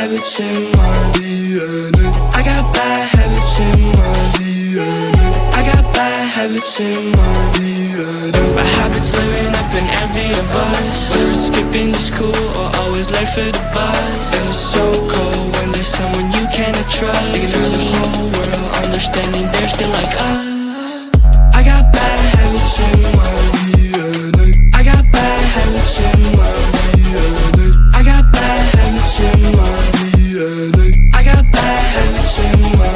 habits in my DNA. I got bad habits in my DNA. I got bad habits in my DNA. Bad habits living up in envy of us, whether it's skipping to school or always late for the bus. And it's so cold when there's someone you cannot trust. Thinking of the whole world, understanding they're still like us. I got bad habits in my DNA. I got bad habits in my DNA. I got bad habits in my DNA. I got bad habits in my.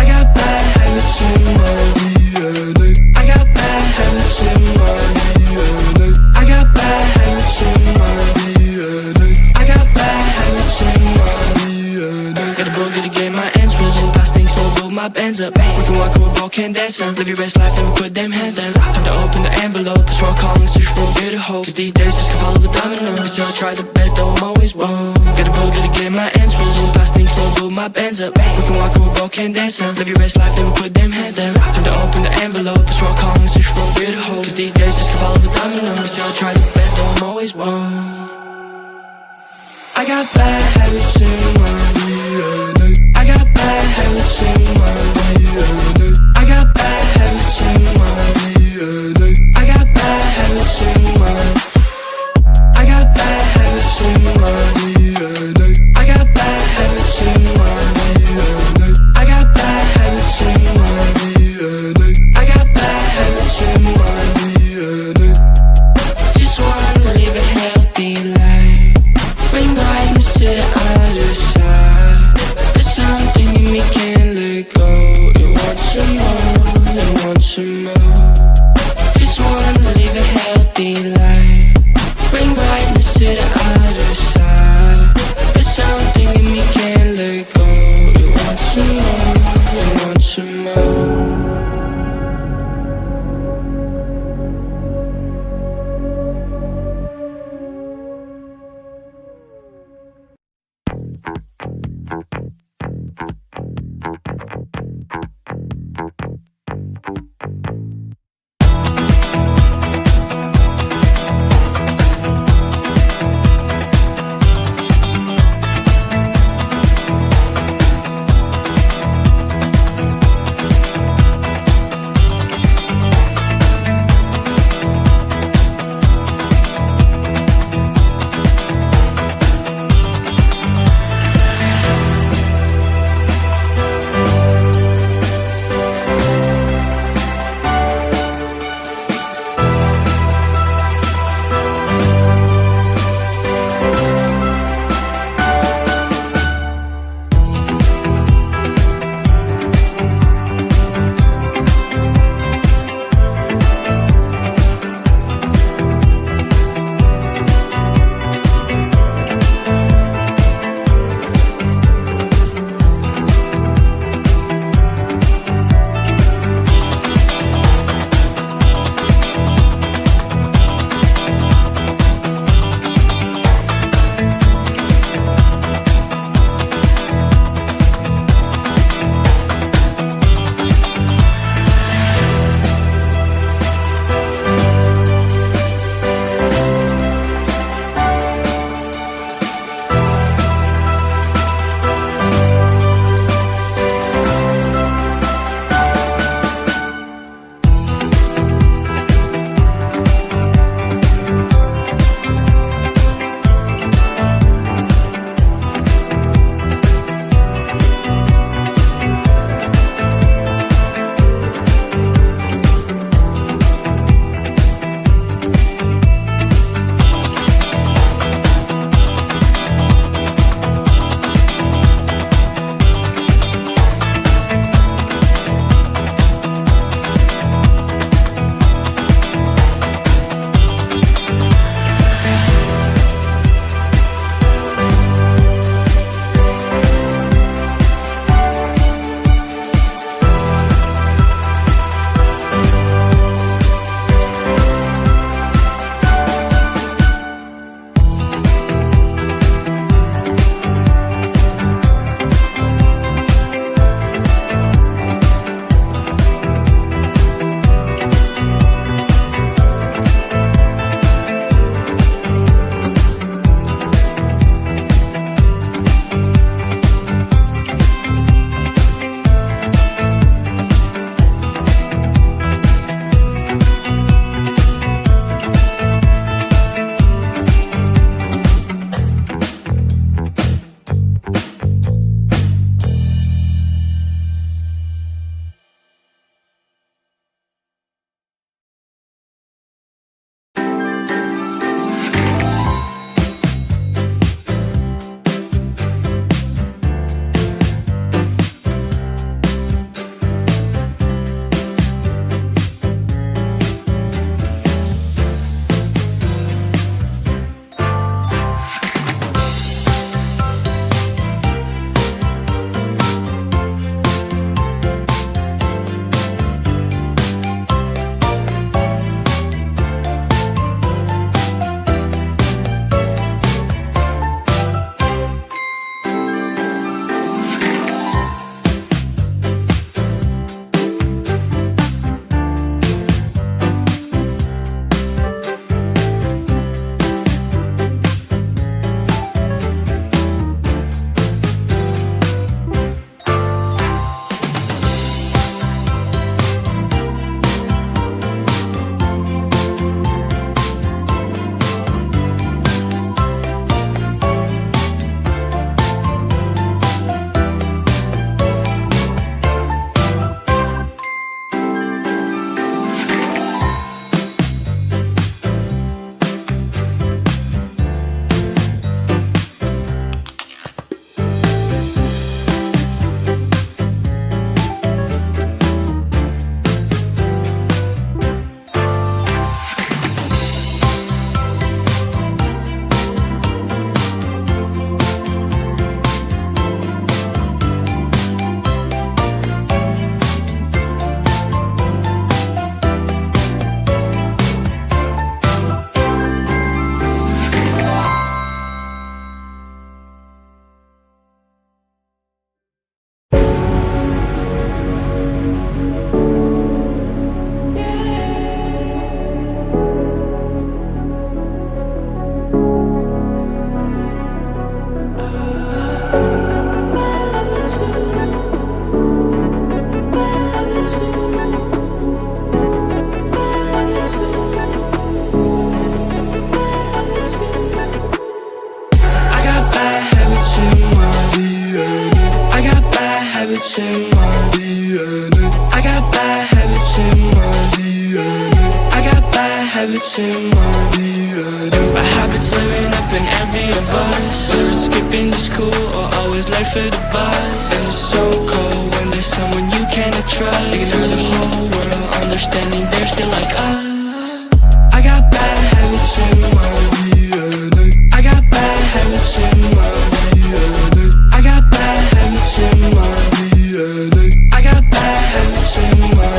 I got bad habits in my DNA. I got bad habits in my DNA. I got bad habits in my DNA. I got bad habits in my DNA. Got a book, gotta get my answers. And past things slow, build my bands up. We can walk with a ball, can't dance up. Live your best life, never put them hands down. Time to open the envelope, it's roll calling, search for a bit of hope. Cause these days just can follow a domino. But still I try the best, though I'm always wrong. Got a book, gotta get my answers. And past things slow, build my bands up. We can walk with a ball, can't dance up. Live your best life, never put them hands down. Time to open the envelope, it's roll calling, search for a bit of hope. Cause these days just can follow a domino. But still I try the best, though I'm always wrong. I got bad habits in my DNA. I got bad habits in my DNA. I got bad habits in my DNA. I got bad habits in my. I got bad habits in my DNA. I got bad habits in my DNA. I got bad habits in my DNA. I got bad habits in my DNA. Just wanna live a healthy life. Bring brightness to the other side. There's something in me can't let go. It wants some more, it wants some more. My habits living up in every of us, whether it's skipping to school or always late for the bus. And it's so cold when there's someone you cannot trust. Ignore the whole world, understanding they're still like us. I got bad habits in my DNA. I got bad habits in my DNA. I got bad habits in my DNA. I got bad habits in my.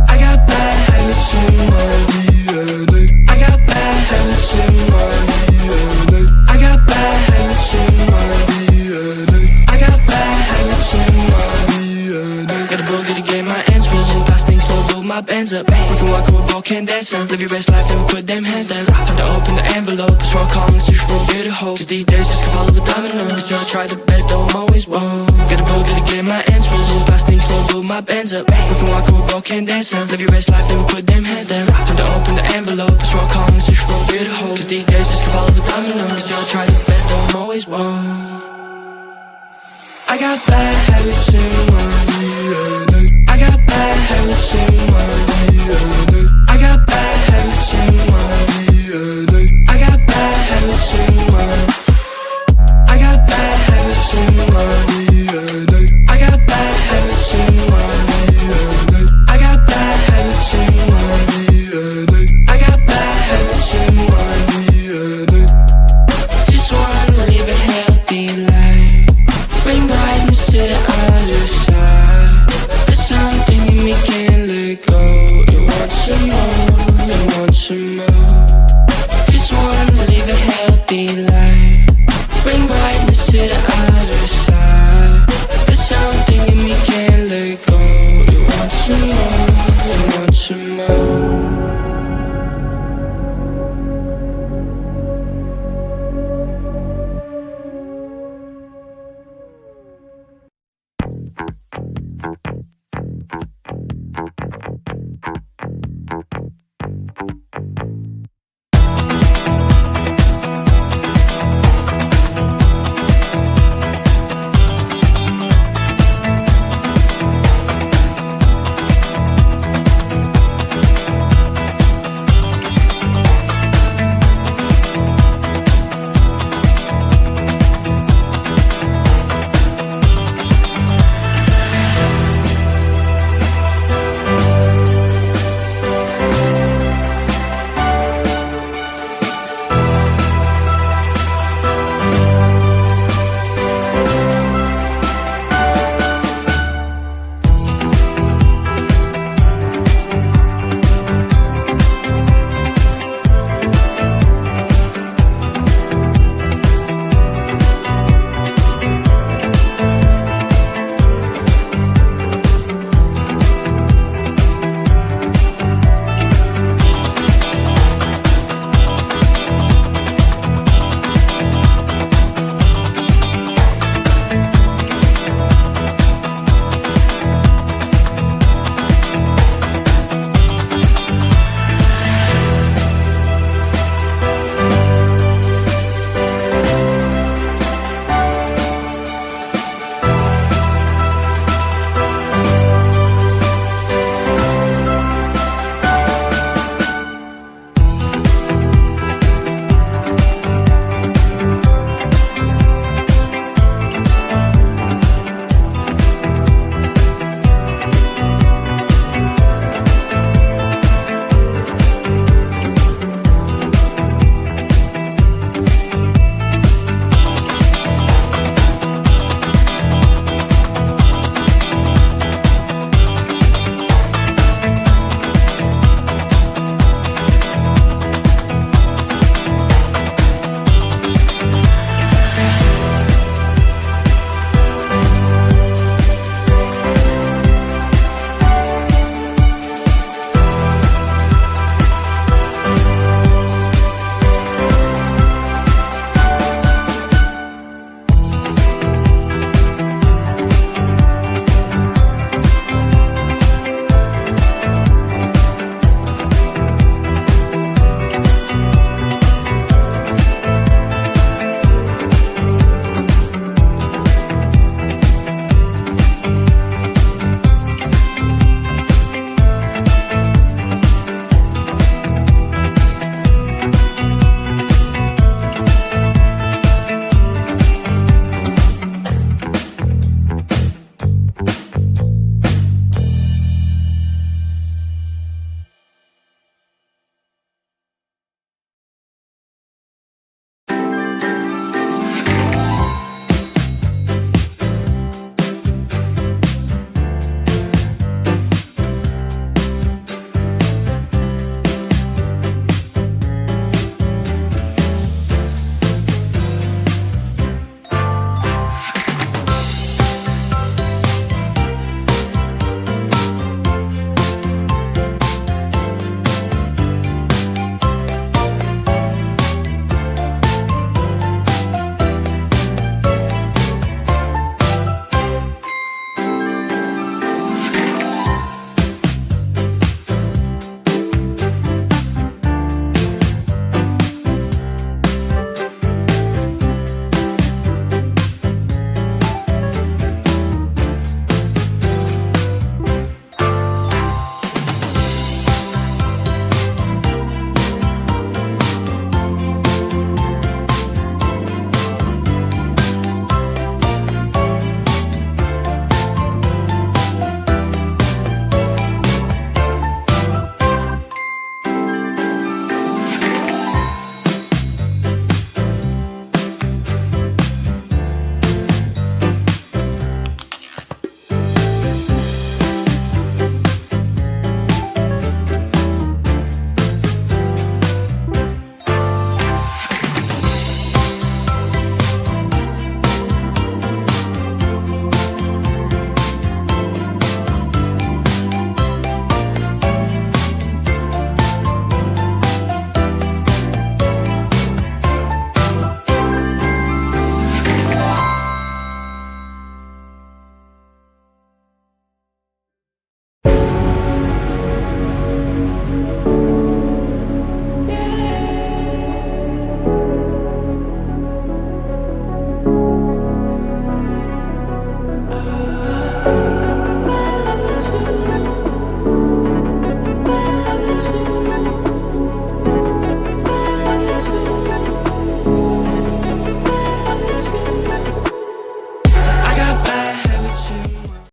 I got bad habits in my DNA. I got bad habits in my DNA. I got bad habits in my DNA. I got bad habits in my DNA. Got a book, get a game, my ends reaching past things, slow build my bands up. We can walk, we're broken dancing. Live your best life, never put them hands down. Time to open the envelope, it's wrong calling, search for a bit of hope. Cause these days just can fall over dominoes. Still I try the best, though I'm always wrong. Got a book, get a game, my ends reaching past things, slow build my bands up. We can walk, we're broken dancing. Live your best life, never put them hands down. Time to open the envelope, it's wrong calling, search for a bit of hope. Cause these days just can fall over dominoes. Still I try the best, though I'm always wrong. I got bad habits in my DNA. I got bad habits in my DNA. I got bad habits in my DNA. I got bad habits in my. I got bad habits in my DNA. I got bad habits in my DNA. I got bad habits in my DNA. I got bad habits in my DNA. Just wanna live a healthy life. Bring brightness to the other side. There's something in me can't let go. You want some more, you want some more. Just wanna live a healthy life. Bring brightness to the other side. There's something in me can't let go. You want some more, you want some more.